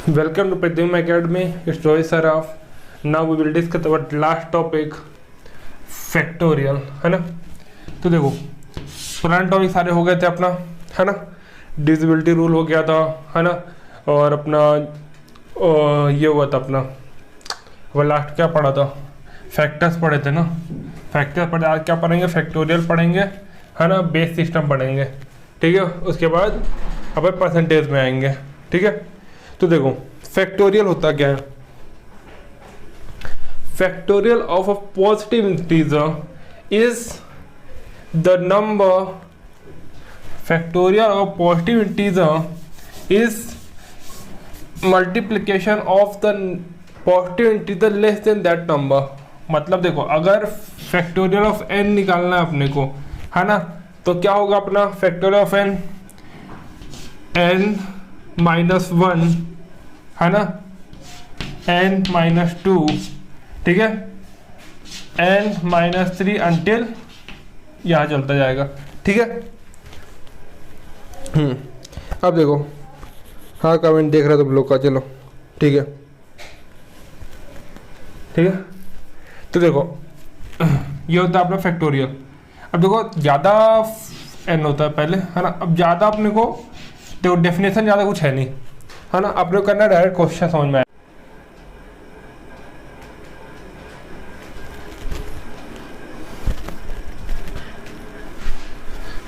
Welcome to Pradyum Academy. It's Rohit Saraf. Now we will discuss our last topic, factorial, है ना। तो देखो पुराने टॉपिक सारे हो गए थे अपना, है ना। डिविजिबिलिटी रूल हो गया था, है ना। और अपना ये हुआ था अपना, वो लास्ट क्या पढ़ा था, फैक्टर्स पढ़े थे ना। फैक्टर्स पढ़े, आज क्या पढ़ेंगे, फैक्टोरियल पढ़ेंगे, है ना। बेस सिस्टम पढ़ेंगे, ठीक है। उसके बाद अपन परसेंटेज में आएंगे, ठीक है। तो देखो फैक्टोरियल होता क्या है। Factorial of a positive integer is the number, factorial of positive integer is multiplication of the positive integer less than that number. मतलब देखो अगर फैक्टोरियल ऑफ n निकालना है अपने को, है ना, तो क्या होगा अपना फैक्टोरियल ऑफ n, n-1, है ना, n-2, ठीक है, n-3 अंटिल यहाँ चलता जाएगा, ठीक है। अब देखो, हाँ कमेंट देख रहे हो तुम लोग का, चलो ठीक है, ठीक है। तो देखो ये होता है अपना फैक्टोरियल। अब देखो ज़्यादा n होता है पहले, है ना। अब ज़्यादा अपने को देखो डेफिनेशन ज़्यादा कुछ है नहीं, है ना। अपने को करना है डायरेक्ट क्वेश्चन समझ में आए।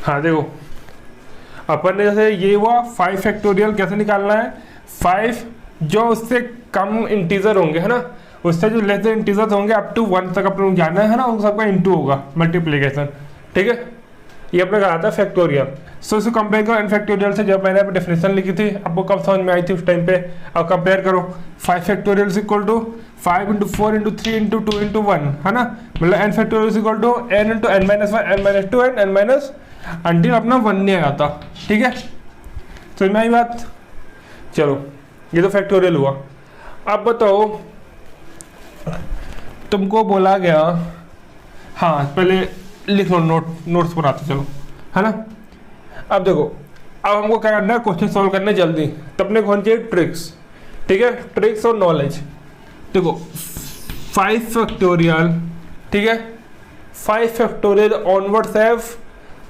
हाँ देखो अपन ने जैसे ये हुआ 5 फैक्टोरियल कैसे निकालना है। 5 जो उससे कम इंटीजर होंगे, है ना, उससे जो लेस देन इंटीजर होंगे अप टू 1 तक अपन जाना है ना, उन सबका इंटू होगा मल्टीप्लीकेशन, ठीक है। ये अपने कहा था फैक्टोरियल। सो इसको कंपेयर करो एन फैक्टोरियल से, जब मैंने डेफिनेशन लिखी थी आपको कब समझ में आई थी उस टाइम पे। अब कंपेयर करो 5 फैक्टोरियल इज इक्वल टू 5 × 4 × 3 × 2 × 1, है ना। मतलब n factorial is equal to n × n-1 n-2 and n- until अपना 1 नहीं आता, ठीक है। समझ में आई बात। चलो ये तो फैक्टोरियल हुआ। अब बताओ तुमको बोला गया, हाँ पहले लिख लो, नोट्स बनाते चलो, है ना। अब देखो अब हमको क्या करना है, क्वेश्चन सॉल्व करने जल्दी, तो अपने को होनी चाहिए ट्रिक्स, ठीक है, ट्रिक्स और नॉलेज। देखो 5 फैक्टोरियल, ठीक है, 5 factorial onwards have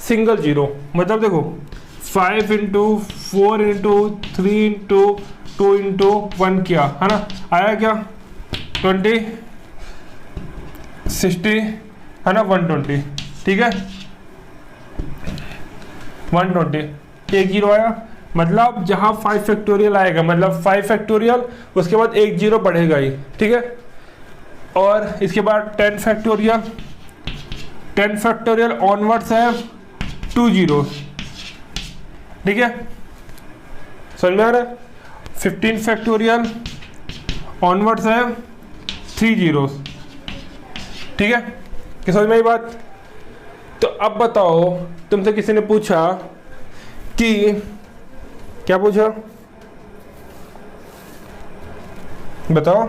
single zero. मतलब देखो 5 × 4 × 3 × 2 × 1 किया, है ना, आया क्या 20 60, है ना, 120, ठीक है, 120 एक जीरो आया। मतलब जहाँ 5 फैक्टोरियल आएगा, मतलब 5 फैक्टोरियल उसके बाद एक जीरो बढ़ेगा ही, ठीक है। और इसके बाद 10 फैक्टोरियल, 10 फैक्टोरियल ऑनवर्ड्स है 2 जीरो, ठीक है, समझ में आ रहा है। 15 फैक्टोरियल ऑनवर्ड्स है 3 जीरोस, ठीक है, कि समझ में आई बात। तो अब बताओ तुमसे किसी ने पूछा कि, क्या पूछा बताओ,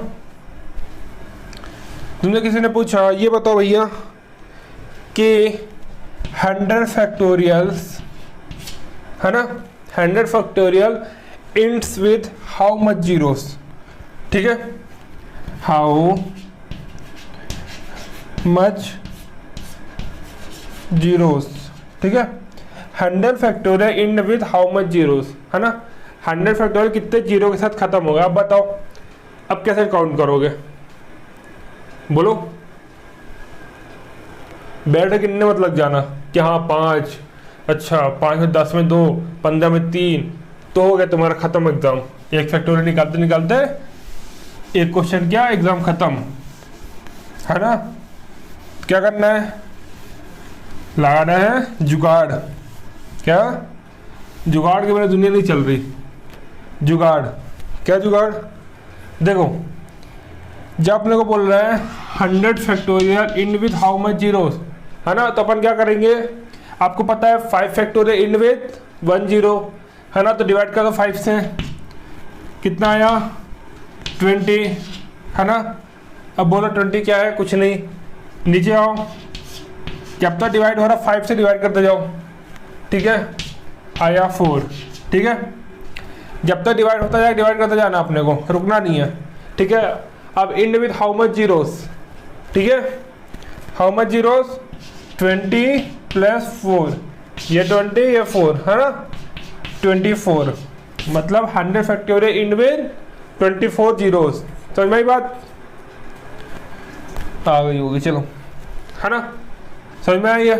तुमसे किसी ने पूछा ये बताओ भैया कि 100 फैक्टोरियल्स, है ना, 100 factorial ends with how much zeros, ठीक है, हाउ मच जीरोस, ठीक है। 100 factorial end with how much zeros, है ना। 100 फैक्टोरियल कितने जीरो के साथ खत्म होगा। अब बताओ अब कैसे काउंट करोगे, बोलो। बैठ कितने मत लग जाना कि हाँ 5, अच्छा 5 में 10 में 2, 15 में 3, तो हो गया तुम्हारा खत्म एग्जाम। एक फैक्टोरियल निकालते निकालते एक क्वेश्चन क्या, एग्जाम खत्म, है ना। क्या करना है, लगाना है जुगाड़। क्या जुगाड़ के बिना दुनिया नहीं चल रही। जुगाड़, क्या जुगाड़, देखो जब अपने को बोल रहा है 100 factorial end with how much zeros, है ना, तो अपन क्या करेंगे, आपको पता है 5 फैक्टोरियल इंड विद 1 जीरो, है ना, तो डिवाइड कर दो 5 से, कितना आया 20, है ना। अब बोलो 20 क्या है, कुछ नहीं, नीचे आओ, जब तक डिवाइड हो रहा 5 से डिवाइड करते जाओ, ठीक है, आया 4, ठीक है। जब तक डिवाइड होता जाए डिवाइड करते जाना अपने को, रुकना नहीं है, ठीक है। अब end with how much zeros, ठीक है, हाउ मच जीरोस, 20 + 4, ये 20 ये 4 है ना, 24, मतलब 100 फैक्टोरियल इंड विद 24 जीरोस। समझ में आई बात, आ गई होगी, चलो है ना, समझ में आई है।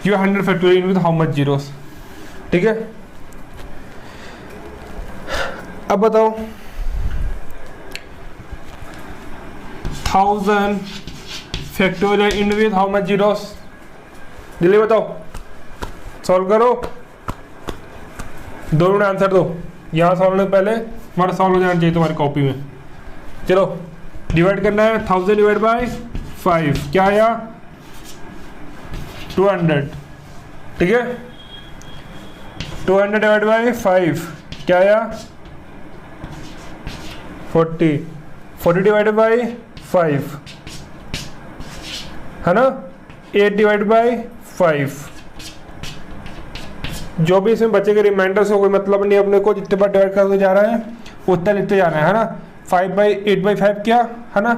ये 100 factorial end with how much zeros, ठीक है। अब बताओ 1000 factorial end with how much zeros, जल्दी बताओ, सॉल्व करो, दोनों ने आंसर दो। यहाँ सॉल्व होने पहले हमारा सॉल्व हो जाना चाहिए तुम्हारी कॉपी में। चलो डिवाइड करना है, 1000 डिवाइड बाय 5 क्या आया, 200, ठीक है। 200 डिवाइड बाय 5 क्या आया, 40, 40 डिवाइडेड बाय 5 है ना, 8 डिवाइड बाय 5, जो भी इसमें बचेगा रिमाइंडर से कोई मतलब नहीं, अपने को जितने बार डिवाइड करते जा रहा है उतना लिखते जाना है ना। 5/8/5 क्या है ना,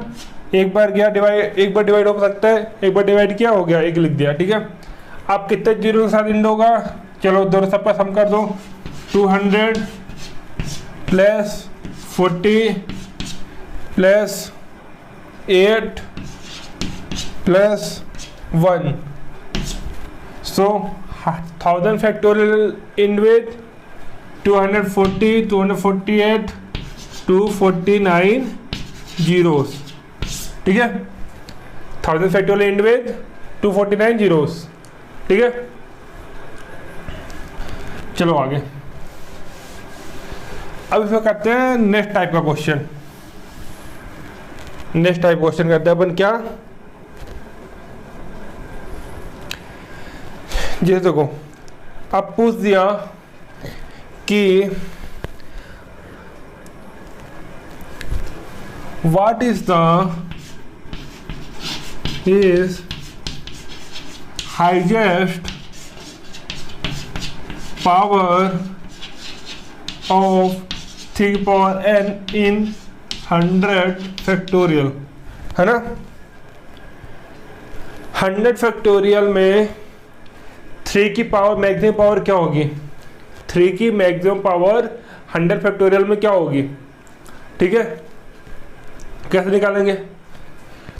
एक बार गया डिवाइड, एक बार डिवाइड हो सकता है, एक बार डिवाइड किया हो गया, एक लिख दिया, ठीक है। आप कितने जीरो के साथ इंड होगा, चलो दोनों सबका सम कर दो, 200 + 40 + 8 + 1, so 1000 factorial end with 240, 248, 249 zeros, ठीक है। 1000 फैक्टोरियल इंड विद 249 जीरोस, ठीक है। चलो आगे, अब इसमें करते हैं नेक्स्ट टाइप का क्वेश्चन। नेक्स्ट टाइप क्वेश्चन करते हैं अपन, क्या, जैसे देखो अब पूछ दिया कि what is highest power of 3n in 100 factorial, है ना। 100 फैक्टोरियल में 3 की पावर मैक्सिमम पावर क्या होगी, 3 की मैक्सिमम पावर 100 फैक्टोरियल में क्या होगी, ठीक है। कैसे निकालेंगे,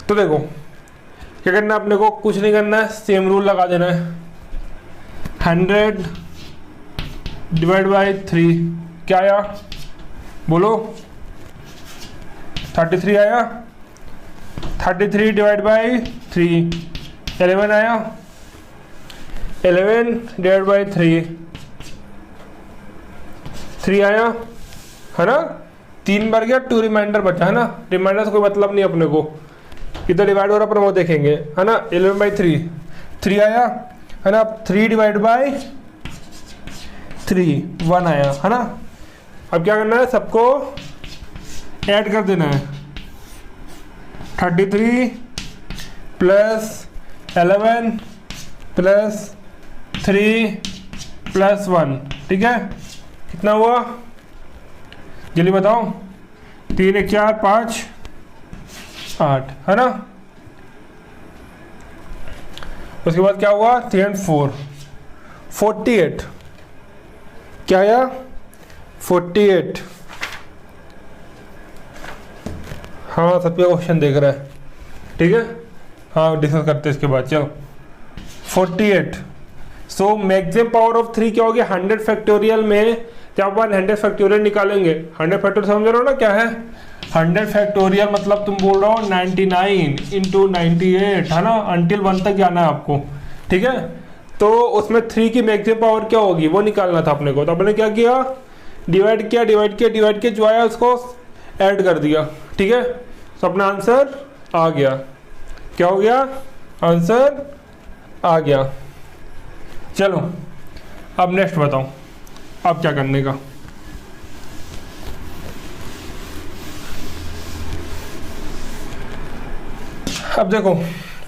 तो देखो क्या करना है अपने को, कुछ नहीं करना है, सेम रूल लगा देना है। 100 डिवाइड बाय 3 क्या आया, बोलो, 33 आया। 33 डिवाइड बाय 3 11 आया। 11 डिवाइड बाय 3 आया, है ना। 3 बार गया, 2 रिमाइंडर बचा, है ना। रिमाइंडर से कोई मतलब नहीं अपने को, कितना डिवाइड हो रहा अपन वो देखेंगे, है ना। 11/3 3 आया, है ना। 3 डिवाइड बाय 3 1 आया, है ना। अब क्या करना है, सबको ऐड कर देना है। 33 + 11 + 3 + 1, ठीक है। कितना हुआ, जल्दी बताओ, 3 1 4 5 8, है ना। उसके बाद क्या हुआ, 3 and 4 48, क्या आया, 48। हाँ सब पे क्वेश्चन देख रहा है, ठीक है। हाँ डिस्कस करते हैं इसके बाद, चलो 48। सो मैक्सिमम पावर ऑफ 3 क्या होगी, 100 फैक्टोरियल में जब अपन 100 फैक्टोरियल निकालेंगे, 100 फैक्टोरियल समझ रहे हो ना क्या है। 100 फैक्टोरियल मतलब तुम बोल रहे हो 99 × 98, है ना, अंटिल 1 तक जाना है आपको, ठीक है। तो उसमें 3 की मैक्सिमम पावर क्या होगी वो निकालना था अपने को। तो अपने क्या किया, डिवाइड किया, जो आया उसको ऐड कर दिया, ठीक है। तो अपना आंसर आ गया, क्या हो गया, आंसर आ गया। चलो अब नेक्स्ट बताओ, अब क्या करने का। अब देखो,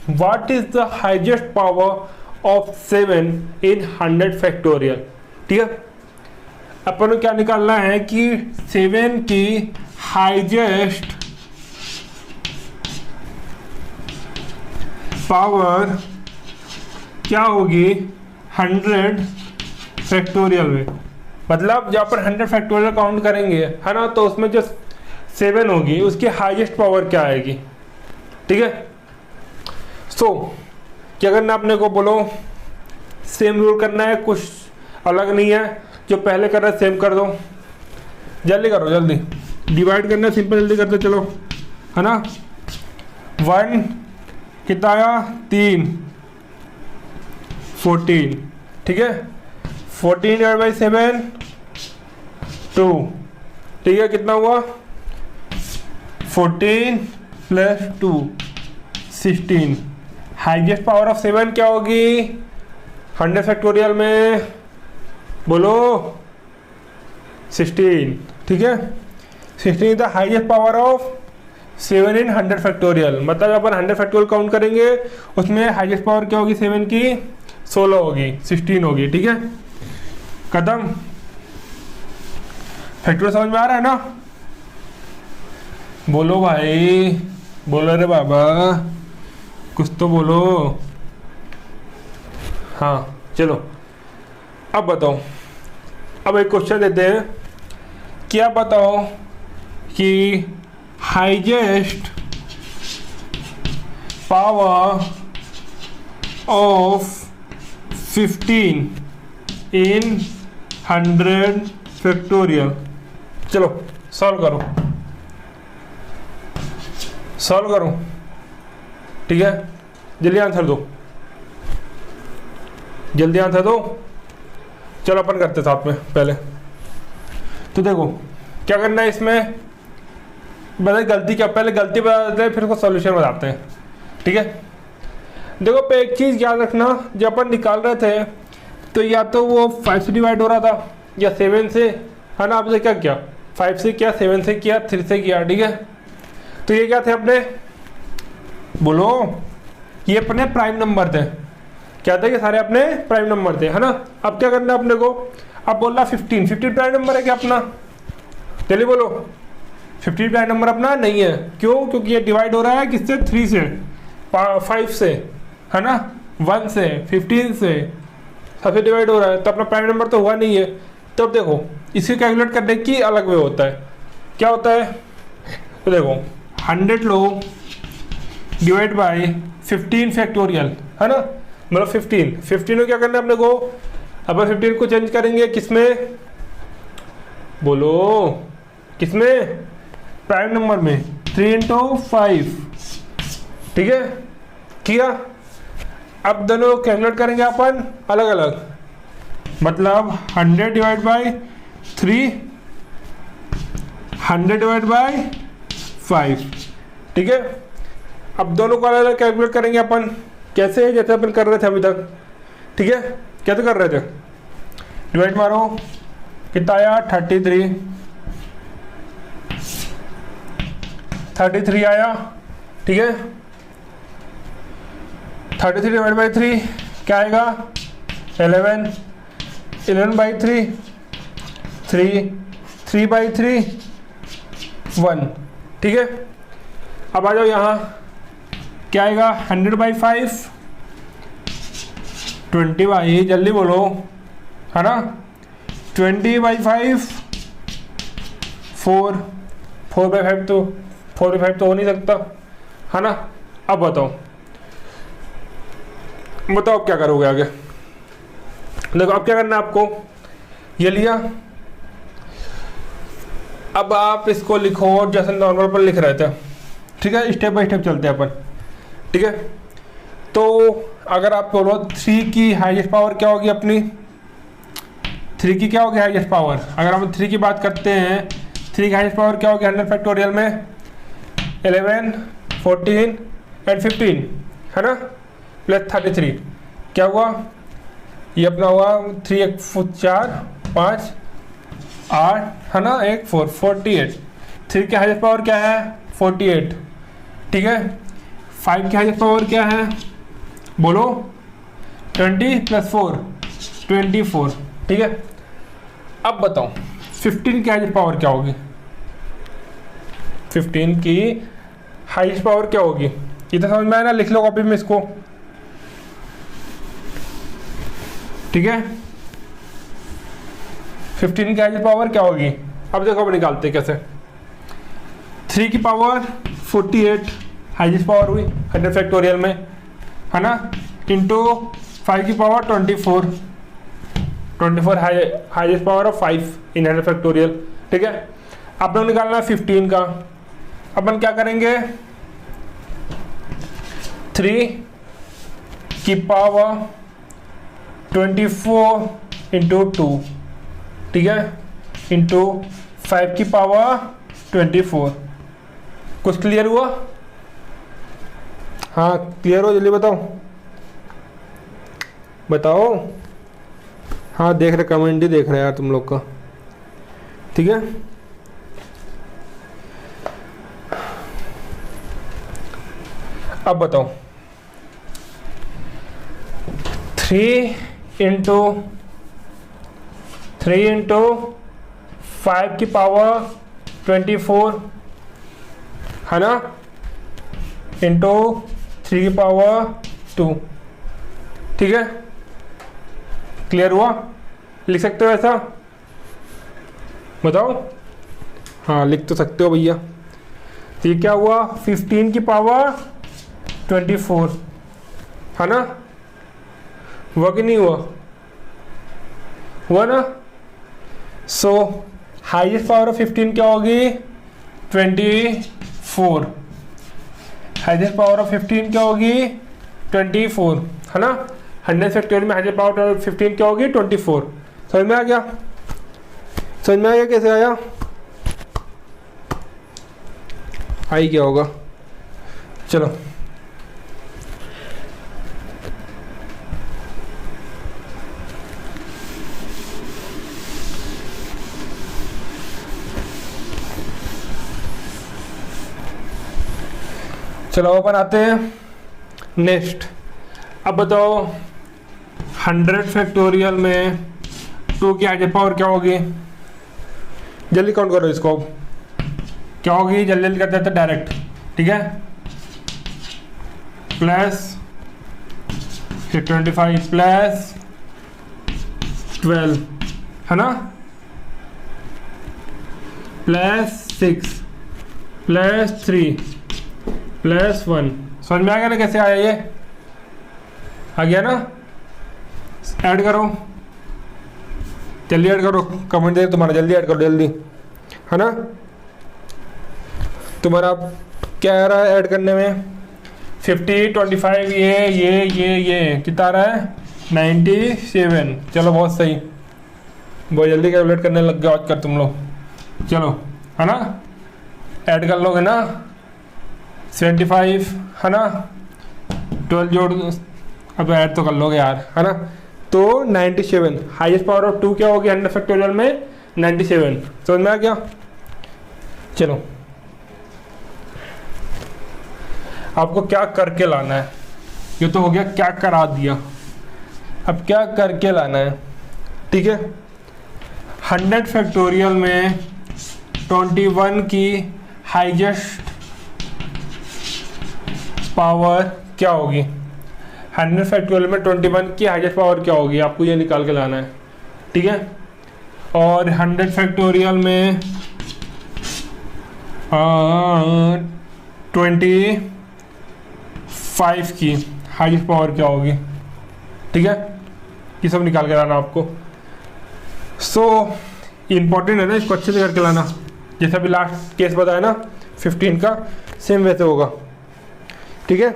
what is the highest power of 7 in 100 factorial, ठीक है। अपन को क्या निकालना है कि 7 की हाईएस्ट पावर क्या होगी 100 फैक्टोरियल में। मतलब जब अपन 100 फैक्टोरियल काउंट करेंगे है ना, तो उसमें जो 7 होगी उसकी हाईएस्ट पावर क्या आएगी। ठीक है, सो क्या करना अपने को, बोलो सेम रूल करना है, कुछ अलग नहीं है, जो पहले कर रहा है सेम कर दो। जल्दी करो, जल्दी डिवाइड करना है, सिंपल जल्दी करते चलो, है ना। 1 कितना आया 3, 14। ठीक है, 14/7 2। ठीक है, कितना हुआ 14 + 2 16। हाईएस्ट पावर ऑफ 7 क्या होगी 100 फैक्टोरियल में, बोलो 16। ठीक है, 16 is the highest power of 7 in 100 factorial. मतलब अपन 100 फैक्टोरियल काउंट करेंगे उसमें हाईएस्ट पावर क्या होगी 7 की 16 होगी, 16 होगी। ठीक है, खत्म। फैक्टोरियल समझ में आ रहा है ना, बोलो भाई, बोलो रे बाबा, कुछ तो बोलो। हाँ चलो, अब बताओ, अब एक क्वेश्चन देते हैं। क्या बताओ कि highest power of 15 in 100 factorial. चलो सॉल्व करो, सॉल्व करो। ठीक है, जल्दी आंसर दो, जल्दी आंसर दो। चलो अपन करते साथ में पहले। तो देखो क्या करना है इसमें, बता गलती क्या, पहले गलती बता देते हैं फिर उसको सॉल्यूशन बताते हैं। ठीक है, देखो पे एक चीज़ याद रखना, जब अपन निकाल रहे थे तो या तो वो 5 से डिवाइड हो रहा था या 7 से, है ना। आपने क्या किया 5 से किया, 7 से किया, 3 से किया। ठीक है, तो ये क्या थे अपने, बोलो ये अपने प्राइम नंबर थे। क्या थे, कि सारे अपने प्राइम नंबर थे, है ना। अब क्या करना है अपने को, अब बोल रहा 15 प्राइम नंबर है क्या अपना, चलिए बोलो 15 प्राइम नंबर अपना नहीं है। क्यों, क्योंकि ये डिवाइड हो रहा है किससे 3 से, 5 से, है ना, 1 से, 15 से, सबसे डिवाइड हो रहा है, तो अपना प्राइम नंबर तो हुआ नहीं है। तब देखो इसे कैलकुलेट करने की अलग वे होता है। क्या होता है, तो देखो 100 लो डिवाइड बाय 15 फैक्टोरियल, है ना। मतलब 15 में क्या करना है अपने को, अब 15 को चेंज करेंगे किसमें, बोलो किसमें, प्राइम नंबर में, 3 × 5। ठीक है, किया। अब दोनों कैलकुलेट करेंगे अपन अलग अलग, मतलब 100 डिवाइड बाय 3, 100 डिवाइड बाय 5। ठीक है, अब दोनों को अलग अलग कैलकुलेट करेंगे अपन, कैसे, जैसे अपन कर रहे थे अभी तक। ठीक है, कैसे कर रहे थे, डिवाइड मारो, कितना आया 33 आया। ठीक है, 33 डिवाइड बाई 3 क्या आएगा 11, 11/3, 3/3 1। ठीक है, अब आ जाओ यहाँ, क्या आएगा 100/5 20, जल्दी बोलो, है ना, 20/5 4/5 तो 4/5 तो हो नहीं सकता, है ना। अब बताओ अब क्या करोगे आगे। देखो अब क्या करना है आपको, ये लिया, अब आप इसको लिखो जैसे नॉर्मल पर लिख रहे थे। ठीक है, स्टेप बाय स्टेप चलते हैं अपन। ठीक है, तो अगर आप बोलो 3 की हाईएस्ट पावर क्या होगी अपनी, 3 की क्या होगी हाईएस्ट पावर, अगर हम 3 की बात करते हैं, 3 की हाईएस्ट पावर क्या होगी 100 फैक्टोरियल में 11, 14 एंड 15, है ना, प्लस 33। क्या हुआ, ये अपना हुआ 3 1 4 5 8, है ना, 1 4 48। 3 की हाईएस्ट पावर क्या है 48। ठीक है, 5 की हाईएस्ट पावर क्या है, बोलो 20 + 4 24। ठीक है, अब बताओ 15 की हाईएस्ट पावर क्या होगी, 15 की हाईएस्ट पावर क्या होगी, इतना समझ में आया ना, लिख लो कॉपी में इसको, ठीक है। 15 की हाईएस्ट पावर क्या होगी, अब देखो अब निकालते कैसे। 3 की पावर 48 हाईएस्ट पावर हुई 100 फैक्टोरियल में, है ना, इंटू 5 की power 24 highest power of 5 in 100 factorial, ठीक है। अब लोग निकालना है 15 का, अपन क्या करेंगे, 3 की पावर 24 इंटू 2, ठीक है, इंटू 5 की पावर 24। कुछ क्लियर हुआ? हाँ क्लियर हो, जल्दी बताओ बताओ। हाँ देख रहे, कमेंट ही देख रहे यार तुम लोग का, ठीक है। अब बताओ 3 इंटू 5 की पावर 24, है ना, इंटू 3 की पावर 2, ठीक है। क्लियर हुआ? लिख सकते हो ऐसा, बताओ। हाँ लिख तो सकते हो भैया। तो ये क्या हुआ, 15 की पावर 24, है ना, हुआ कि नहीं हुआ, हुआ ना। सो हाईएस्ट पावर ऑफ 15 क्या होगी, 24। हाईएस्ट पावर ऑफ 15 क्या होगी, 24, है ना। 100 फैक्टोरियल में हाईएस्ट पावर ऑफ 15 क्या होगी, 24। समझ में आ गया? समझ में आ गया कैसे आया? आई क्या होगा, चलो चलो अपन आते हैं नेक्स्ट। अब बताओ 100 फैक्टोरियल में 2 की हाईएस्ट पावर क्या होगी, जल्दी काउंट करो इसको, क्या होगी, जल्दी जल्दी कर देते डायरेक्ट, ठीक है। प्लस 25 प्लस 12, है ना, प्लस 6 प्लस 3 प्लस 1। समझ में आ गया ना कैसे आया, ये आ गया ना। ऐड करो, जल्दी ऐड करो, कमेंट दे तुम्हारा, जल्दी ऐड करो जल्दी, है ना। तुम्हारा क्या आ रहा है ऐड करने में, 50 25 ये कितना आ रहा है, 97। चलो बहुत सही, बहुत जल्दी कैलकुलेट करने लग गया आज कर तुम लोग, चलो, है ना। ऐड कर लोगे ना, 75, है ना, 12 जोड़, अब ऐड तो कर लोगे यार, है ना। तो 97 हाईएस्ट पावर ऑफ 2 क्या होगी 100 फैक्टोरियल में, 97। समझ में आ गया? चलो आपको क्या करके लाना है, ये तो हो गया क्या करा दिया, अब क्या करके लाना है, ठीक है। 100 फैक्टोरियल में 21 की हाईएस्ट पावर क्या होगी, 100 फैक्टोरियल में 21 की हाईएस्ट पावर क्या होगी, आपको ये निकाल के लाना है, ठीक है। और 100 फैक्टोरियल में 25 की हाईएस्ट पावर क्या होगी, ठीक है। ये सब निकाल के लाना आपको। सो इम्पोर्टेंट है ना, इसको अच्छे से करके लाना, जैसे अभी लास्ट केस बताया ना 15 का, सेम वैसे होगा, ठीक है।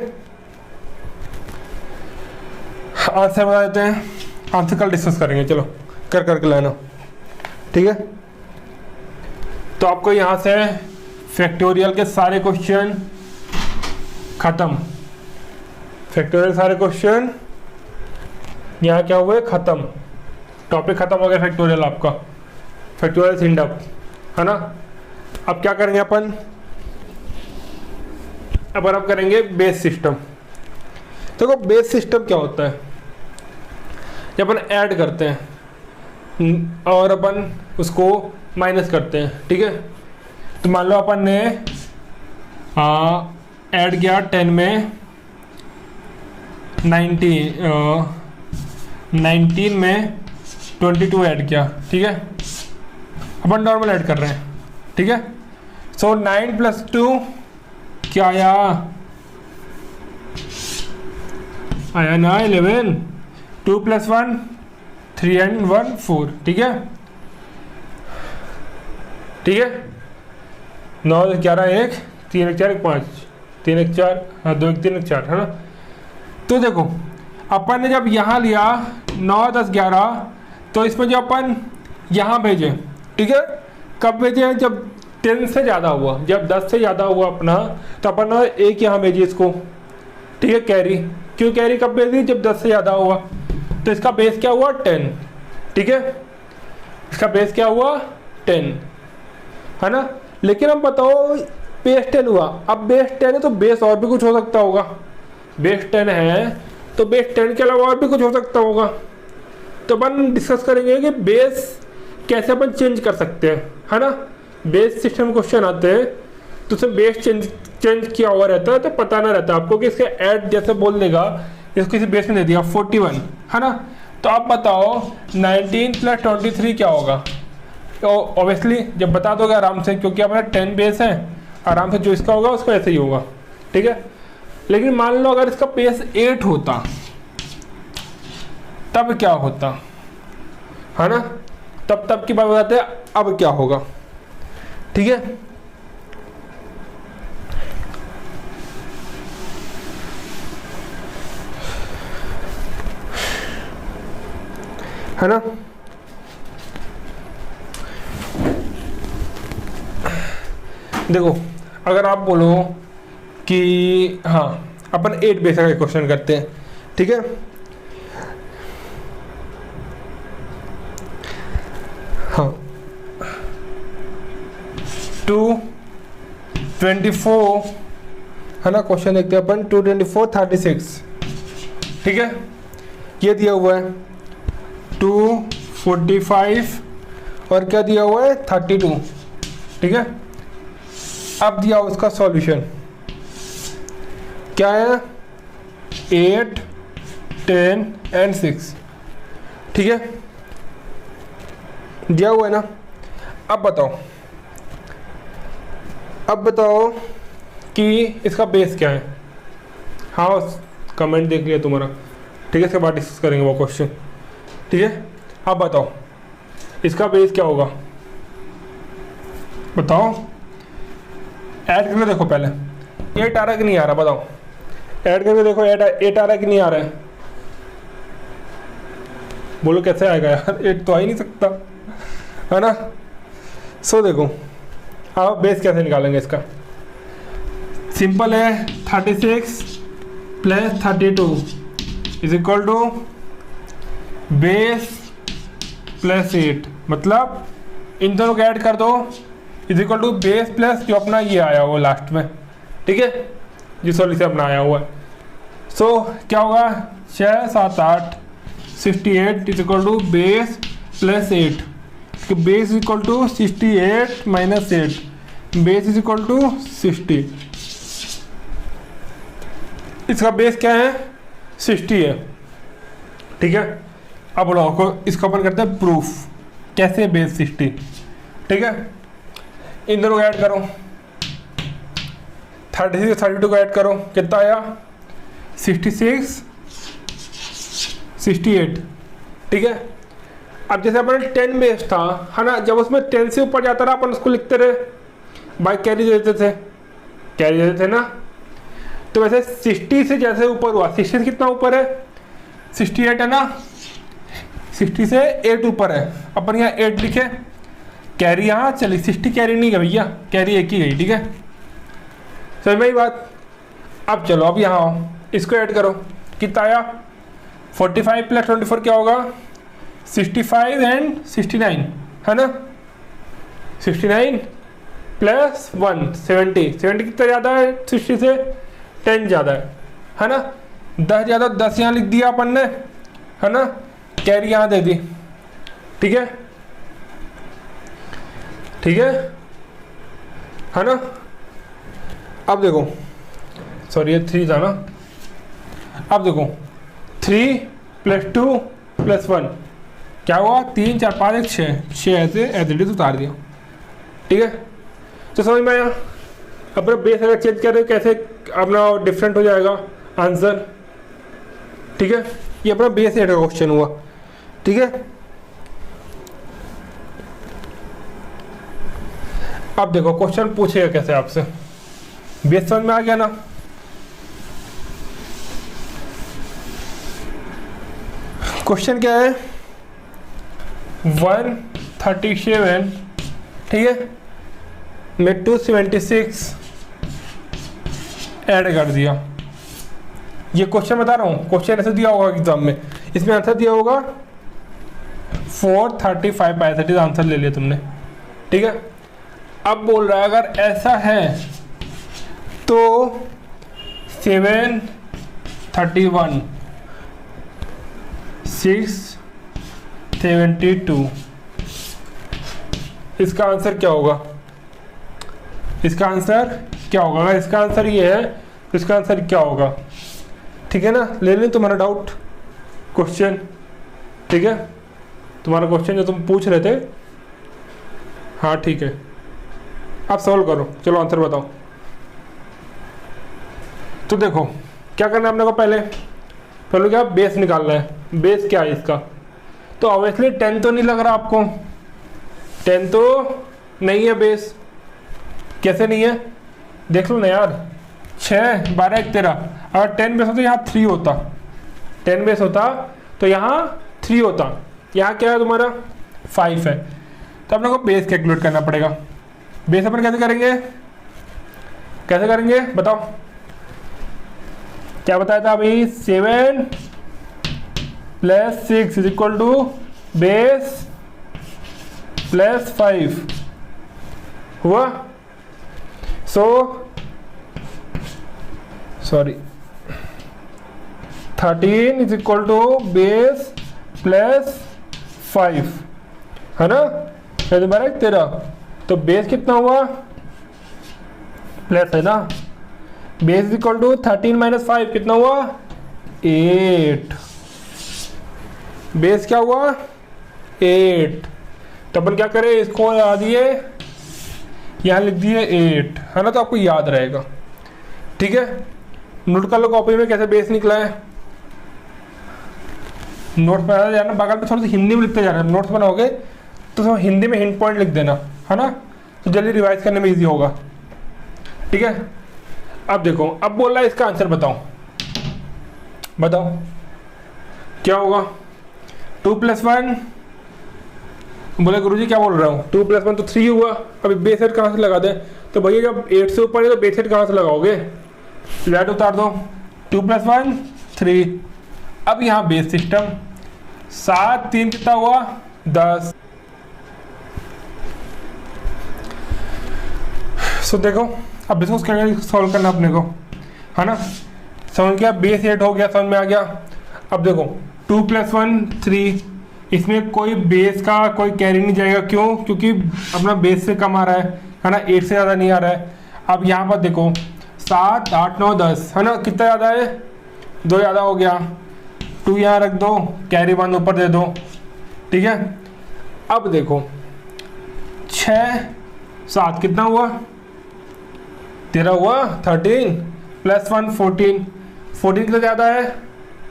आंसर बता देते हैं, आंसर कल डिस्कस करेंगे, चलो करके लाना, ठीक है। तो आपको यहाँ से फैक्टोरियल के सारे क्वेश्चन खत्म, फैक्टोरियल सारे क्वेश्चन यहाँ क्या हुए, खत्म, टॉपिक खत्म हो गया फैक्टोरियल आपका, फैक्टोरियल सिंड अप, है ना। अब क्या करेंगे अपन अब करेंगे बेस सिस्टम। देखो बेस सिस्टम क्या होता है, जब अपन ऐड करते हैं और अपन उसको माइनस करते हैं, ठीक है। तो मान लो अपन ने ऐड किया 10 में 19 में 22 ऐड किया, ठीक है। अपन नॉर्मल ऐड कर रहे हैं, ठीक है। सो 9 + 2 क्या आया ना 11, 2 + 1 3 and 1 4, ठीक है, ठीक है। 9 11 1 3 1 4 1 5 3 1 4 हाँ 2 1 3 1 4 है ना। तो देखो अपन ने जब यहाँ लिया 9 10 11, तो इसमें जो अपन यहाँ भेजे, ठीक है, कब भेजे, जब 10 से ज़्यादा हुआ, जब 10 से ज़्यादा हुआ अपना, तो अपन एक यहाँ भेजिए इसको, ठीक है। कैरी क्यों, कैरी कब भेजी, जब 10 से ज़्यादा हुआ। तो इसका बेस क्या हुआ 10, ठीक है, इसका बेस क्या हुआ 10, है ना। लेकिन अब बताओ बेस 10 हुआ, अब बेस 10 है तो बेस और भी कुछ हो सकता होगा, बेस 10 है तो बेस 10 के अलावा और भी कुछ हो सकता होगा। तो अपन डिस्कस करेंगे कि बेस कैसे अपन चेंज कर सकते हैं, है ना। बेस सिस्टम क्वेश्चन आते हैं तो उसमें बेस चेंज किया हुआ रहता है, तो पता ना रहता आपको कि इसके ऐड जैसे बोल देगा, इसको किसी बेस में दे दिया 41, है ना। तो आप बताओ 19 + 23 क्या होगा। तो ऑब्वियसली जब बता दोगे आराम से, क्योंकि अपना 10 बेस है, आराम से जो इसका होगा उसका ऐसे ही होगा, ठीक है। लेकिन मान लो अगर इसका बेस 8 होता तब क्या होता, है ना। तब की बात बताते हैं, अब क्या होगा, ठीक है ना। देखो अगर आप बोलो कि हाँ अपन 8 बेस का क्वेश्चन करते हैं, ठीक है। हाँ 224 है ना, क्वेश्चन देखते हैं अपन 224 36, ठीक है। ये दिया हुआ है 245 और क्या दिया हुआ है 32, ठीक है। अब दिया उसका सॉल्यूशन क्या है 8 10 and 6, ठीक है, दिया हुआ है ना। अब बताओ कि इसका बेस क्या है। हाँ कमेंट देख लिया तुम्हारा, ठीक है, इसके बाद डिस्कस करेंगे वो क्वेश्चन, ठीक है। अब बताओ इसका बेस क्या होगा, बताओ। ऐड करके देखो पहले 8 आ रहा है कि नहीं आ रहा, बताओ। ऐड करके देखो 8 आ रहा है कि नहीं आ रहा है, बोलो कैसे आएगा यार, 8 तो आ ही नहीं सकता, है ना। सो देखो अब बेस कैसे निकालेंगे इसका, सिंपल है 36 + 32 = बेस + 8, मतलब इन दोनों को ऐड कर दो = बेस प्लस जो अपना ये आया हुआ लास्ट में, ठीक है, जो सॉल्यूशन अपना आया हुआ है। सो क्या होगा 6 7 8 68 = बेस + 8, बेस = 68 - 8, बेस = 60। इसका बेस क्या है 60 है, ठीक है। अब बोलो इसको अपन करते हैं प्रूफ, कैसे बेस 60, ठीक है। इन दोनों को ऐड करो 36 32 को ऐड करो, कितना आया 66 68, ठीक है। अब जैसे अपन 10 बेस था, है ना, जब उसमें 10 से ऊपर जाता रहा अपन उसको लिखते रहे बाई कैरी देते थे ना। तो वैसे 60 से जैसे ऊपर हुआ, 60 से कितना ऊपर है 68 है ना, 60 से 8 ऊपर है, अपन यहाँ 8 लिखे, कैरी यहाँ चली 60 कैरी नहीं गई भैया, कैरी एक ही गई, ठीक है, समझ में ही बात। अब चलो अब यहाँ आओ, इसको ऐड करो, कितना आया 45 + 24 क्या होगा 65 and 69, है ना। 69 + 1 70 कितना ज़्यादा है 60 से 10 ज़्यादा है ना। 10 ज़्यादा 10 यहाँ लिख दिया अपन ने, है ना, कैरी यहाँ दे दी, ठीक है, ठीक है ना। अब देखो, सॉरी ये 3 था ना। अब देखो 3 + 2 + 1 क्या हुआ, 3 4 5 1 6 ऐसे एज उतार दिया। ठीक है, तो समझ में आया। अपना बेस अगर चेंज करें कैसे अपना डिफरेंट हो जाएगा आंसर। ठीक है, ये अपना बेस 8 का क्वेश्चन हुआ। ठीक है, अब देखो क्वेश्चन पूछेगा कैसे आपसे, बेस समझ में आ गया ना। क्वेश्चन क्या है, 137, ठीक है, में 276 ऐड कर दिया। ये क्वेश्चन बता रहा हूँ, क्वेश्चन ऐसे दिया होगा एग्जाम में, इसमें आंसर दिया होगा 435 आंसर ले लिया तुमने। ठीक है, अब बोल रहा है अगर ऐसा है तो 731 672 इसका आंसर क्या होगा, इसका आंसर क्या होगा। अगर इसका आंसर ये है तो इसका आंसर क्या होगा। ठीक है ना, ले लें तुम्हारा डाउट क्वेश्चन। ठीक है, तुम्हारा क्वेश्चन जो तुम पूछ रहे थे, हाँ ठीक है, आप सॉल्व करो। चलो आंसर बताओ। तो देखो क्या करना है अपने को, पहले क्या बेस निकालना है। बेस क्या है इसका, तो ऑब्वियसली 10 तो नहीं लग रहा आपको, 10 तो नहीं है बेस। कैसे नहीं है, देख लो ना यार, 6 12 1 13, अगर 10 बेस होता तो यहाँ 3 होता, 10 बेस होता तो यहाँ 3 होता, यहाँ क्या है तुम्हारा 5 है। तो अपने को बेस कैलकुलेट करना पड़ेगा। बेस अपन कैसे करेंगे, कैसे करेंगे बताओ, क्या बताया था अभी, 7 + 6 = बेस + 5 हुआ। सॉरी 13 = बेस + 5 है ना, 13। तो बेस कितना हुआ, प्लस है ना, बेस = 13 - 5 कितना हुआ 8। बेस क्या हुआ 8। तो अपन क्या करें, इसको लगा दिए, यहाँ लिख दिए 8 है ना, तो आपको याद रहेगा। ठीक है, नोट कर लो कॉपी में कैसे बेस निकला है। नोट्स बनाते जाना, बगल में थोड़ी सी हिंदी में लिखते जाना। नोट्स बनाओगे तो हिंदी में हिंट पॉइंट लिख देना है ना, तो जल्दी रिवाइज करने में इजी होगा। ठीक है, अब देखो, अब बोल रहा है इसका आंसर बताओ, बताओ क्या होगा। 2 + 1, बोले गुरुजी क्या बोल रहा हूँ, 2 + 1 तो 3 हुआ। अभी बेस 8 कहाँ से लगा दें, तो भैया जब 8 से ऊपर है तो बेस 8 कहाँ से लगाओगे, फ्लैट उतार दो। 2 + 1 3। अब यहाँ बेस सिस्टम, 7 3 कितना हुआ 10। सो देखो अब इसको सॉल्व करना अपने को है ना। समझ गया, बेस 8 हो गया, समझ में आ गया। अब देखो 2 + 1 3, इसमें कोई बेस का कोई कैरी नहीं जाएगा, क्यों, क्योंकि अपना बेस से कम आ रहा है ना, 8 से ज़्यादा नहीं आ रहा है। अब यहाँ पर देखो 7 8 9 10 है ना, कितना ज़्यादा है 2 ज़्यादा हो गया, 2 यहाँ रख दो, कैरी 1 ऊपर दे दो। ठीक है, अब देखो 6 7 कितना हुआ 13 हुआ, 13 + 1 14। 14 कितना ज़्यादा है,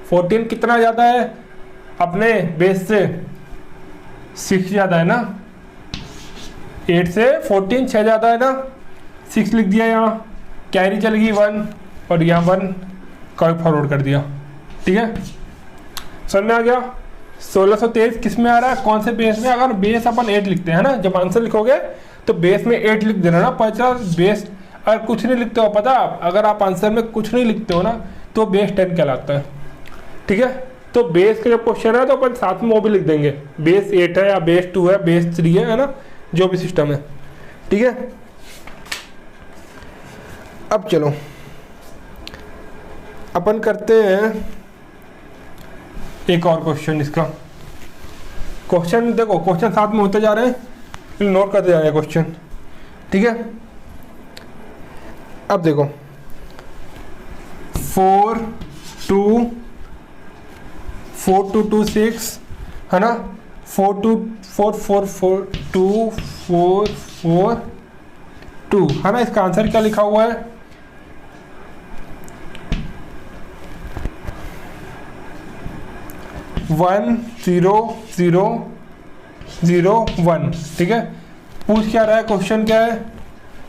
14 कितना ज़्यादा है अपने बेस से 6 ज़्यादा है ना, 8 से 14 6 ज़्यादा है ना, 6 लिख दिया यहाँ, कैरी चल गई 1 और यहाँ 1 का फॉरवर्ड कर दिया। ठीक है, समझ में आ गया। 1623 किस में आ रहा है, कौन से बेस में, अगर बेस अपन 8 लिखते हैं ना, जब आंसर लिखोगे तो बेस में 8 लिख देना ना, पता बेस अगर कुछ नहीं लिखते हो, पता अगर आप आंसर में कुछ नहीं लिखते हो ना तो बेस 10 कहलाता है। ठीक है, तो बेस का जब क्वेश्चन है तो अपन साथ में वो भी लिख देंगे, बेस 8 है या बेस 2 है, बेस 3 है ना, जो भी सिस्टम है। ठीक है, अब चलो अपन करते हैं एक और क्वेश्चन इसका। क्वेश्चन देखो, क्वेश्चन साथ में होते जा रहे हैं, नोट करते जा रहे हैं क्वेश्चन, ठीक है। अब देखो 4 2 2 6 है ना, 4 2 4 4 4 2 4 4 2 है ना। इसका आंसर क्या लिखा हुआ है? 1 0 0 0 1, ठीक है। पूछ क्या रहा है, क्वेश्चन क्या है?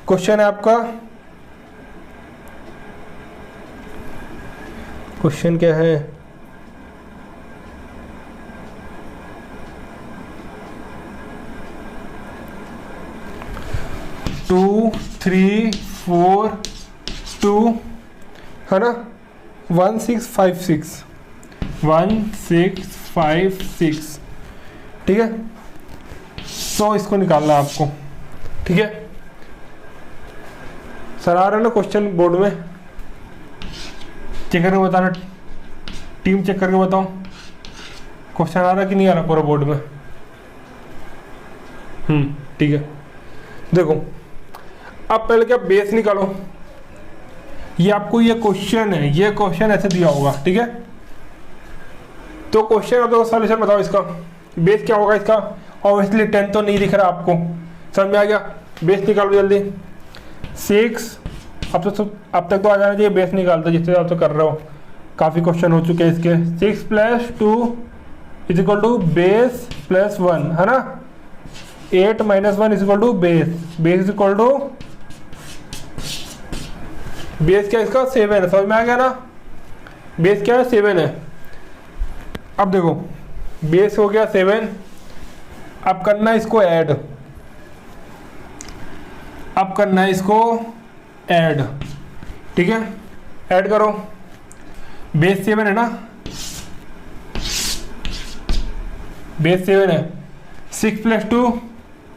क्वेश्चन है आपका, क्वेश्चन क्या है? टू 3 4 2 है ना, 1 6 5 6 1 6 5 6, ठीक है। तो इसको निकालना है आपको, ठीक है। सर आ रहा है ना क्वेश्चन बोर्ड में? चेक करके बताना, टीम चेक करके बताओ क्वेश्चन आ रहा कि नहीं आ रहा पूरा बोर्ड में। ठीक है। देखो अब पहले क्या, बेस निकालो। ये आपको ये क्वेश्चन है, ये क्वेश्चन ऐसे दिया होगा, ठीक है। तो क्वेश्चन अब सॉल्यूशन बताओ इसका, बेस क्या होगा इसका? ऑब्वियसली 10 तो नहीं दिख रहा आपको, समझ में आ गया? बेस निकालो जल्दी। 6 अब तक तो आ जाना चाहिए बेस निकालते, जिससे आप तो कर रहे हो, काफ़ी क्वेश्चन हो चुके हैं इसके। 6 + 2 = बेस + 1 है ना। 8 - 1 = बेस, बेस बेस क्या इसका? 7 है, समझ में आ गया ना? बेस क्या है? 7 है। अब देखो बेस हो गया 7, अब करना है इसको ऐड, अब करना है इसको ऐड, ठीक है। ऐड करो, बेस 7 है ना, बेस 7 है। 6 + 2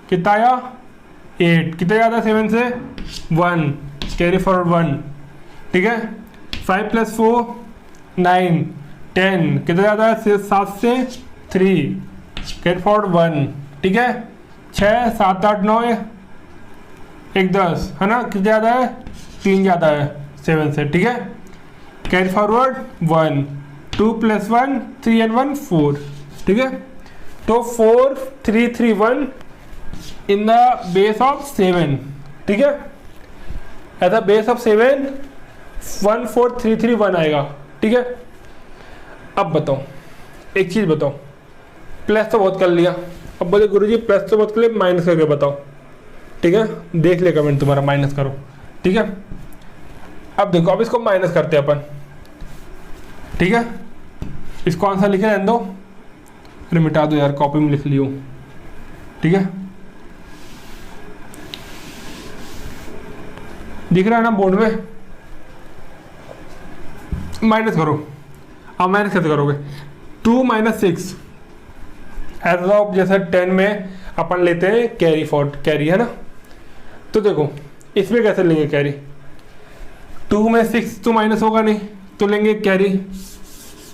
कितना आया? 8, कितना ज़्यादा 7 से? 1, कैरी फॉरवर्ड 1, ठीक है। 5 + 4 9 10, कितना ज़्यादा है? 7 से 3, कैरी फॉरवर्ड 1, ठीक है। 6 7 8 9 1 10 है ना, कितना ज़्यादा है? 3 ज़्यादा है 7 से, ठीक है। कैरी फॉरवर्ड 1, 2 + 1 3 and 1 4, ठीक है। तो 4 3 3 1 इन द बेस ऑफ 7, ठीक है। ऐसा बेस ऑफ 7 1 4 3 3 1 आएगा, ठीक है। अब बताओ एक चीज़ बताओ, प्लस तो बहुत कर लिया, अब बोले गुरुजी प्लस तो बहुत कर लिया, माइनस करके बताओ, ठीक है। देख ले कमेंट तुम्हारा, माइनस करो, ठीक है। अब देखो, अब इसको माइनस करते हैं अपन, ठीक है। इसको आंसर लिखे रहने दो, अरे मिटा दो यार, कॉपी में लिख लियो, ठीक है। दिख रहा है ना बोर्ड में? माइनस करो। अब माइनस कैसे करोगे? 2 - 6 एज ऑफ, जैसे 10 में अपन लेते हैं कैरी फॉर्ड, कैरी है ना। तो देखो इसमें कैसे लेंगे कैरी? 2 में 6 तो माइनस होगा नहीं, तो लेंगे कैरी,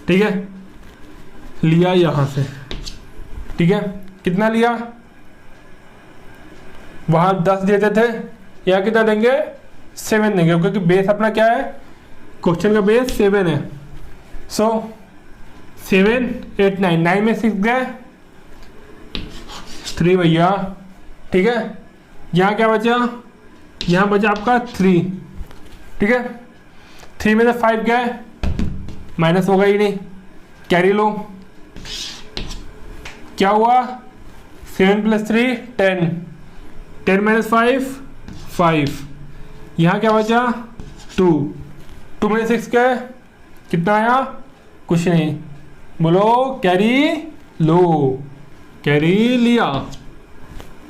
ठीक है। लिया यहाँ से, ठीक है। कितना लिया? वहाँ 10 देते थे, यहाँ कितना देंगे? 7 देंगे, क्योंकि बेस अपना क्या है? क्वेश्चन का बेस 7 है। सो 7 8 9, 9 में 6 गए, 3 भैया, ठीक है। यहाँ क्या बचा? यहाँ बचा आपका 3, ठीक है। 3 में से 5 गए, माइनस होगा ही नहीं, कैरी लो। क्या हुआ? 7 + 3 10, 10 - 5 5, यहाँ क्या बचा? 2, 2 में 6 गए, कितना आया? कुछ नहीं, बोलो कैरी लो, कैरी लिया।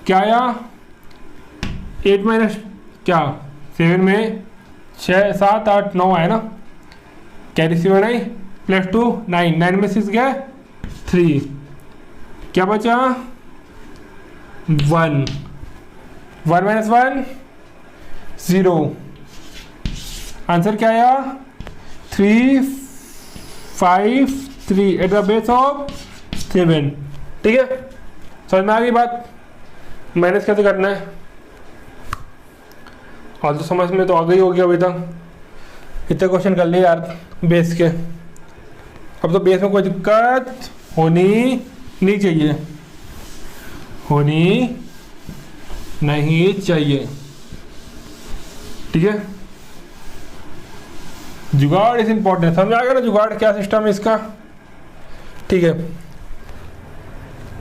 क्या आया? 8 माइनस क्या? 7 में 6 7 8 9 आया ना, कैरी 7 आई, +2 9, 9 में 6 गया 3, क्या बचा? 1, 1 - 1 0, आंसर क्या आया? 3 5 3 एट द बेस ऑफ 7, ठीक है। समझ में आ गई बात? माइनस कैसे करना है? और तो समझ में तो आ गई होगी अभी तक। इतने क्वेश्चन कर लिए यार बेस के। अब तो बेस में कोई दिक्कत होनी नहीं चाहिए, होनी नहीं चाहिए। ठीक है, जुगाड़ इज इंपॉर्टेंट। समझ आ गया ना जुगाड़ क्या सिस्टम है इसका? ठीक है,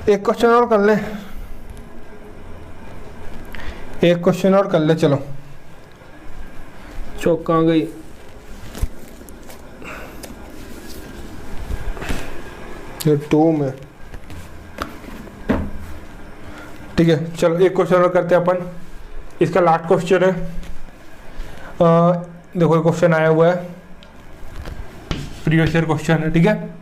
एक क्वेश्चन और कर ले, एक क्वेश्चन और कर ले। चलो चौक कहाँ गई? ये 2 में। ठीक है, चलो एक क्वेश्चन और करते हैं अपन। इसका लास्ट क्वेश्चन है। देखो क्वेश्चन आया हुआ है, प्रीवियस ईयर क्वेश्चन है। ठीक है,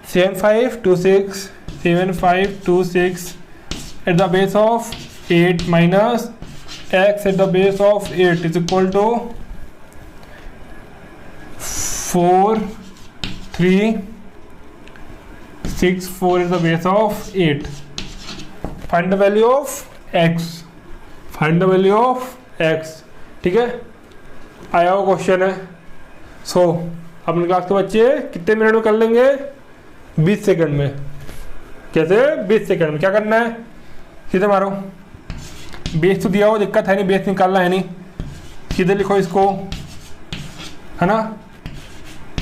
7526 at the base of 8 minus x at the base of 8 is equal to 4 3 6 4 is the base of 8. Find the value of x. Find the value of x. ठीक है, आया हुआ क्वेश्चन है। सो अपने class के बच्चे कितने मिनट में कर लेंगे? 20 सेकंड में। कैसे? 20 सेकंड में। क्या करना है? सीधे मारो, बेस तो दिया हो, दिक्कत है नहीं, बेस निकालना है नहीं, सीधे लिखो इसको, है ना?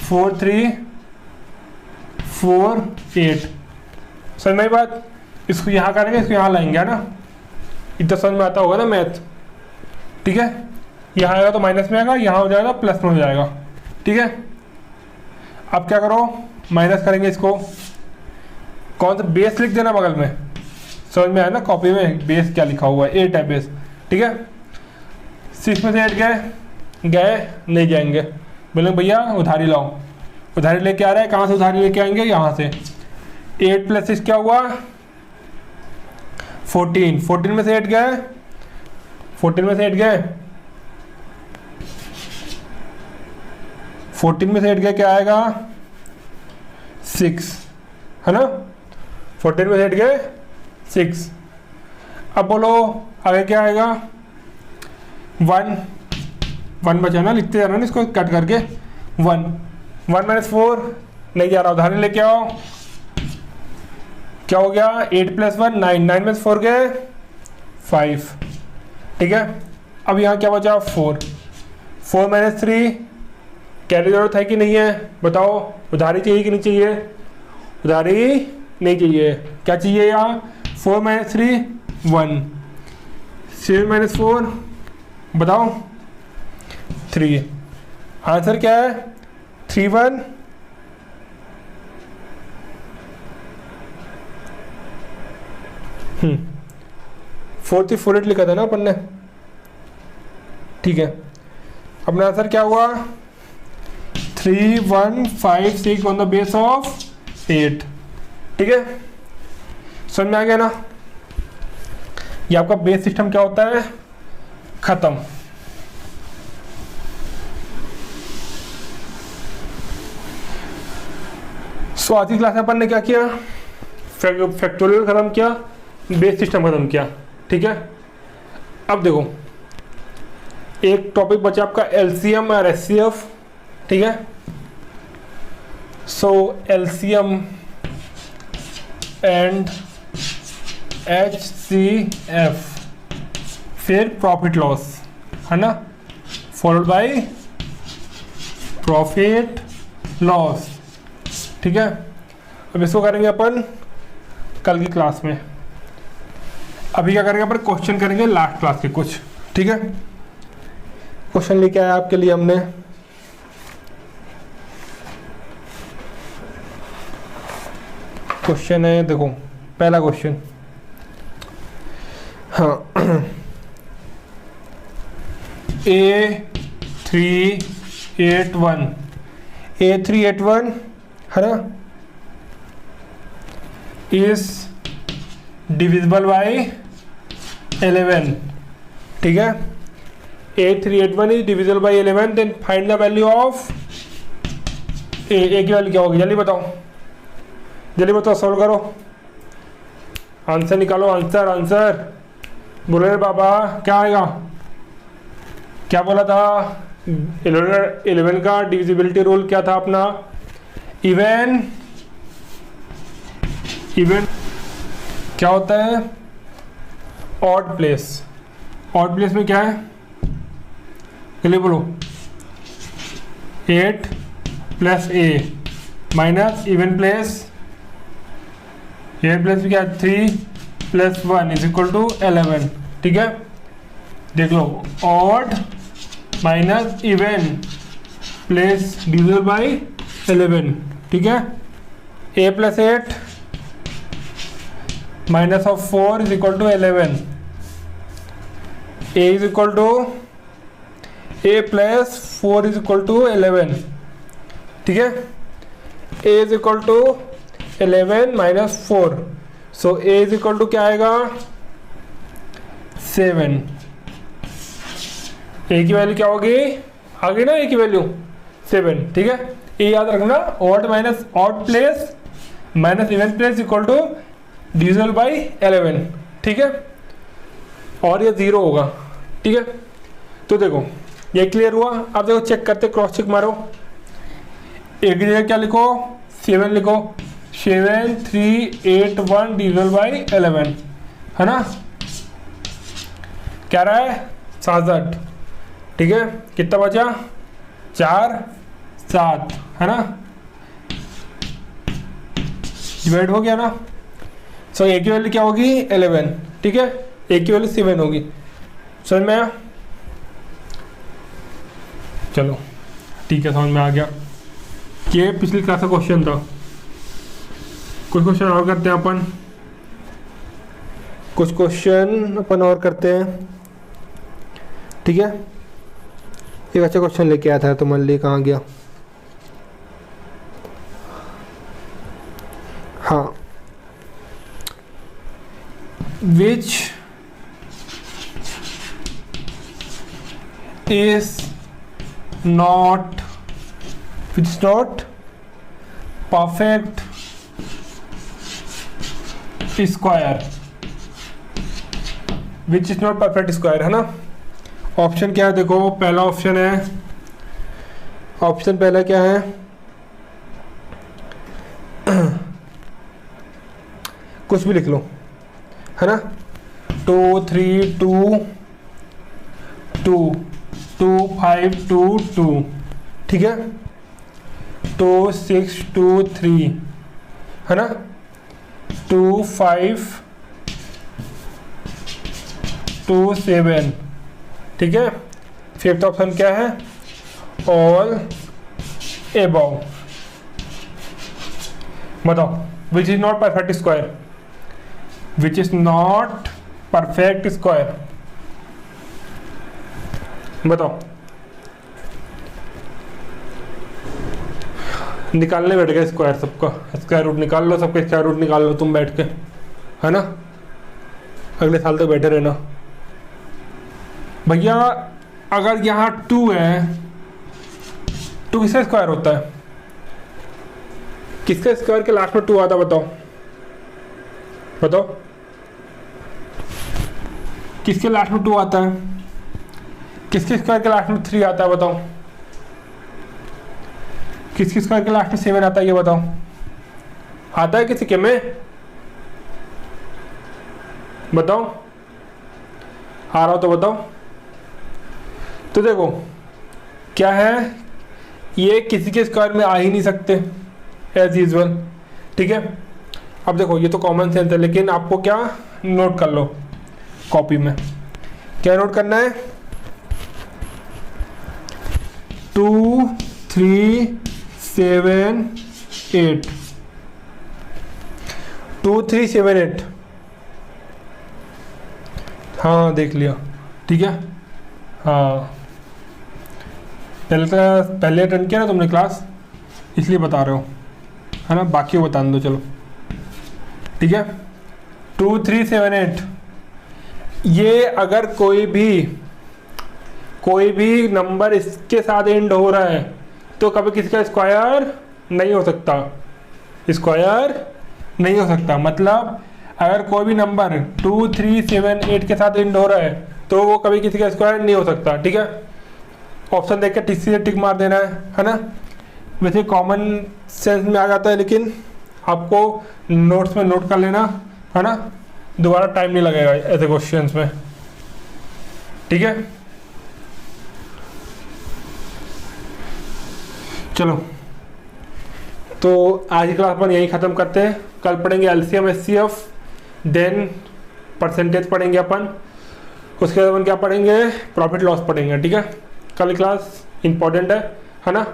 4 3 4 8। समझ में बात? इसको यहाँ करेंगे, इसको यहाँ लाएंगे, है ना? इतना समझ में आता होगा ना मैथ। ठीक है, यहाँ आएगा तो माइनस में आएगा, यहाँ हो जाएगा प्लस में हो जाएगा। ठीक है, अब क्या करो, माइनस करेंगे इसको। कौन सा? बेस लिख देना बगल में। समझ में आया ना? कॉपी में बेस क्या लिखा हुआ है? 8 है बेस। ठीक है, 6 में से 8 गए नहीं जाएंगे। बोले भैया उधारी लाओ, उधारी लेके आ रहा है। कहाँ से उधारी लेके आएंगे? यहाँ से। 8 + 6 क्या हुआ? 14। 14 में से 8 गए, 14 में से 8 गए, 14 में से 8 गए, क्या आएगा? 6, है ना? 14 में से 8 गए 6। अब बोलो आगे क्या आएगा? 1 बचा ना, लिखते जाना ना इसको कट करके। 1 - 4 नहीं जा रहा, उधारी लेके आओ। क्या हो गया? 8 + 1 9, 9 में से 4 गए 5। ठीक है, अब यहाँ क्या बचा? 4 - 3 कैरी जरूरत है कि नहीं है? बताओ, उधारी चाहिए कि नहीं चाहिए? उधारी नहीं चाहिए। क्या चाहिए यहाँ? 4 - 3 1, 7 - 4 बताओ 3। आंसर क्या है? 3 1 4 3 4 8 लिखा था ना अपन ने। ठीक है, अपना आंसर क्या हुआ? 3 1 5 6 ऑन द बेस ऑफ 8। ठीक है, समझ में आ गया ना? ये आपका बेस सिस्टम क्या होता है? खत्म। सो आज की क्लास में अपन ने क्या किया? फैक्टोरियल खत्म किया, बेस सिस्टम खत्म किया। ठीक है, अब देखो एक टॉपिक बचा आपका एलसीएम और एचसीएफ। ठीक है, सो एलसीएम एंड HCF, फिर प्रॉफिट लॉस, है ना? Followed by profit loss. ठीक है, अब इसको करेंगे अपन कल की क्लास में। अभी क्या करेंगे अपन? क्वेश्चन करेंगे लास्ट क्लास के कुछ। ठीक है, क्वेश्चन लेके आया आपके लिए हमने। क्वेश्चन है, देखो पहला क्वेश्चन। हाँ, A381 है ना, इज डिविजिबल बाय 11। ठीक है, A381 is divisible by 11, then find the value of A की वैल्यू क्या होगी? जल्दी बताओ, जल्दी बताओ, सॉल्व करो। आंसर निकालो, आंसर आंसर बोले रे बाबा, क्या आएगा? क्या बोला था? 11 का डिविजिबिलिटी रूल क्या था अपना? इवन क्या होता है? Odd place. ऑड प्लेस में क्या है? चलिए बोलो, 8 प्लस ए माइनस इवन प्लेस, 8 प्लस में क्या है? 3 प्लस 1 इज इक्वल टू 11। ठीक है, देख लो, odd minus even place divisible by 11। ठीक है, a plus 8 minus of 4 is equal to 11। a is equal to a plus 4 is equal to 11। ठीक है, a is equal to 11 minus 4, so a is equal to क्या आएगा? 7। a की वैल्यू क्या होगी? आ गई ना a की वैल्यू 7। ठीक है, ये याद रखना, odd minus odd place minus even place equal to divisible by 11। ठीक है, और ये 0 होगा। ठीक है, तो देखो ये क्लियर हुआ। अब देखो चेक करते, क्रॉस चेक मारो। एक जगह क्या लिखो? 7 लिखो। 7 3 8 1 डिविजिबल बाई 11 है ना? क्या रहा है? 67। ठीक है, कितना बचा? 4 7 है ना? डिवाइड हो गया ना? सो ए की वैल्यू क्या होगी? 11। ठीक है, ए की वैल्यू 7 होगी। समझ में आया? चलो ठीक है, समझ में आ गया। ये पिछली क्लास का क्वेश्चन था। कुछ क्वेश्चन और करते हैं अपन, कुछ क्वेश्चन अपन और करते हैं। ठीक है, एक अच्छा क्वेश्चन लेके आया था, तो मान ली कहाँ गया? हाँ, विच is not perfect square, which is not perfect square है ना? ऑप्शन क्या है? देखो, पहला ऑप्शन है, ऑप्शन पहला क्या है? कुछ भी लिख लो है ना? 2 3 2 2 2 5 2 2। ठीक है, 2 6 2 3 है ना? 2 5 2 7। ठीक है, फिफ्थ ऑप्शन क्या है? All above. बताओ, which is not perfect square, which is not perfect square, बताओ। निकालने बैठ गए स्क्वायर, सबका स्क्वायर रूट निकाल लो, सबके स्क्वायर रूट निकाल लो तुम बैठ के, है ना? अगले साल तक बैठे रहना भैया। अगर यहाँ 2 है, 2 किसका स्क्वायर होता है? किसके स्क्वायर के लास्ट में 2 आता? बताओ बताओ, किसके लास्ट में 2 आता है? किसके स्क्वायर के लास्ट में 3 आता है? बताओ। किसके स्क्वायर के लास्ट में 7 आता है? ये बताओ। आता है किसी के में? बताओ, आ रहा हो तो बताओ। तो देखो क्या है, ये किसी के स्क्वायर में आ ही नहीं सकते एज यूजुअल। ठीक है, अब देखो ये तो कॉमन सेंस है, लेकिन आपको क्या नोट कर लो कॉपी में। क्या नोट करना है? 2 3 7 8 2 3 7 8। हाँ देख लिया, ठीक है। हाँ पहले अटेंड किया ना तुमने क्लास, इसलिए बता रहे हो, है ना? बाकी बता दो चलो, ठीक है। 2 3 7 8, ये अगर कोई भी नंबर इसके साथ एंड हो रहा है तो कभी किसका स्क्वायर नहीं हो सकता, स्क्वायर नहीं हो सकता। मतलब अगर कोई भी नंबर 2, 3, 7, 8 के साथ एंड हो रहा है तो वो कभी किसी का स्क्वायर नहीं हो सकता, ठीक है। ऑप्शन देख के टिक से टिक मार देना है ना। वैसे कॉमन सेंस में आ जाता है, लेकिन आपको नोट्स में नोट कर लेना है ना, दोबारा टाइम नहीं लगेगा ऐसे क्वेश्चंस में, ठीक है। चलो तो आज की क्लास अपन यहीं ख़त्म करते हैं। कल पढ़ेंगे एलसीएम एचसीएफ, देन परसेंटेज पढ़ेंगे अपन, उसके बाद अपन क्या पढ़ेंगे, प्रॉफिट लॉस पढ़ेंगे, ठीक है। कल क्लास इंपॉर्टेंट है ना।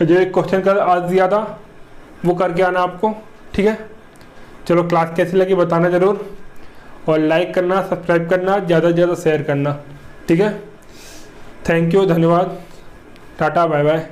जो एक क्वेश्चन कल आज दिया था वो करके आना आपको, ठीक है। चलो क्लास कैसी लगी बताना ज़रूर, और लाइक करना, सब्सक्राइब करना, ज़्यादा से ज़्यादा शेयर करना, ठीक है। थैंक यू, धन्यवाद, टाटा बाय बाय।